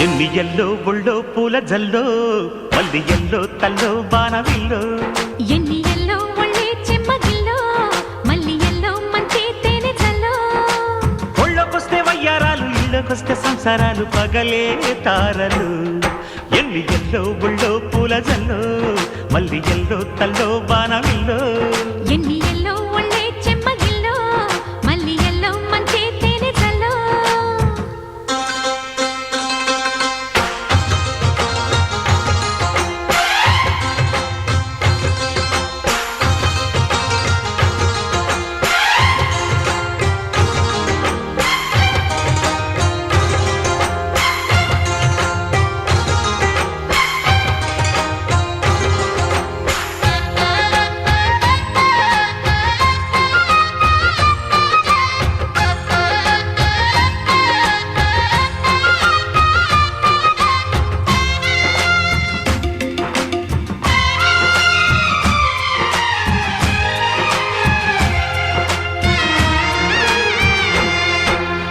ఎన్ని ఎల్లో ఒళ్ళో పూల జల్లో మల్లి ఎల్లో తల్లో బాణవిల్లో ఎన్ని ఎల్లో ఒళ్ళే చెమ్మగిల్లో మల్లి ఎల్లో మంచి తేనె జల్లో ఒళ్ళోకొస్తే వయ్యారాలు ఇళ్ళకొస్తే సంసారాలు పగలే తారలు ఎన్ని ఎల్లో ఒళ్ళో పూల జల్లో మల్లి ఎల్లో తల్లో బాణవిల్లో ఎన్ని ఎల్లో ఒళ్ళే చెమ్మగిల్లో మల్లి ఎల్లో మంచి తేనె జల్లో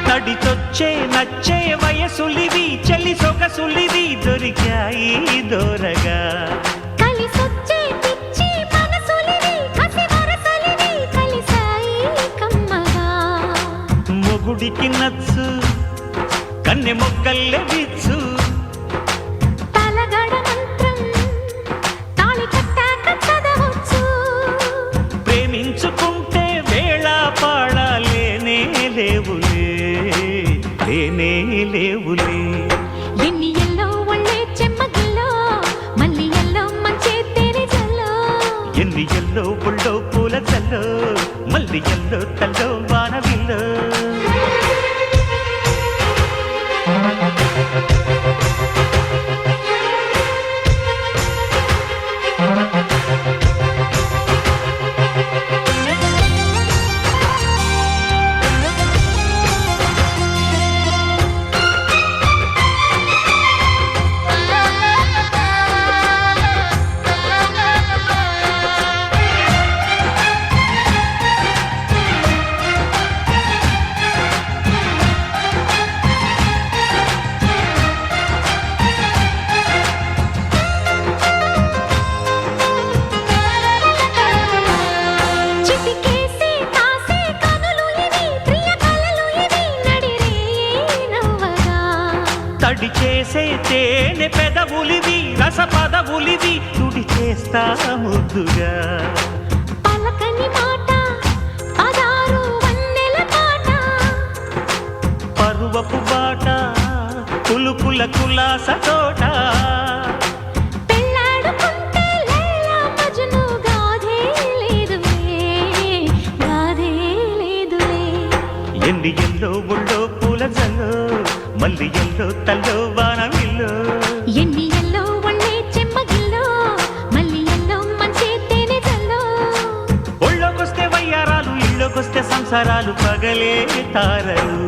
తడితొచ్చే నచ్చే వయసులివి చెలి సొగసులివి దొరికాయి దూరగా కలిసొచ్చే పిచ్చి మనసులివి కసి వరసలివి కలిసాయి కమ్మగా మొగుడికి నచ్చు కన్నె మొగ్గల్లె విచ్చు తలగడ మంత్రం తాళి కట్టాక చదవచ్చు ప్రేమించుకుంటే వేళ పాడాలేనే లేవులే లేనే లేవులే ఎన్ని ఎల్లో ఒళ్ళే చెమ్మగిల్లో మల్లి ఎల్లో మంచి తేనె జల్లో ఎన్ని ఎల్లో ఒళ్ళో పూల జల్లో మల్లి ఎల్లో తల్లో వానవిల్లో చిటికేసి కాసే కనులు ఇవి ప్రియ కలలు ఇవి నడిరే నవ్వగా తడి చేసే తేనె పెదవులివి రస పదవులివి తుడి చేస్తా ముద్దుగా పలకని మాట పదారు వన్నెల పాట పరువపు బాట కులుకుల కులాస తోట పెళ్ళాడుకుంటే లైలా మజ్ను గాథే లేదులే గాథే లేదులే ఎన్ని ఎల్లో ఒళ్ళో పూల జల్లో మల్లి ఎల్లో తల్లో వానవిల్లో ఎన్ని ఎల్లో ఒళ్ళే చెమ్మగిల్లో మల్లి ఎల్లో మంచి తేనె జల్లో ఒళ్ళోకొస్తే వయ్యారాలు ఇళ్ళోకొస్తే సంసారాలు పగలే తారలు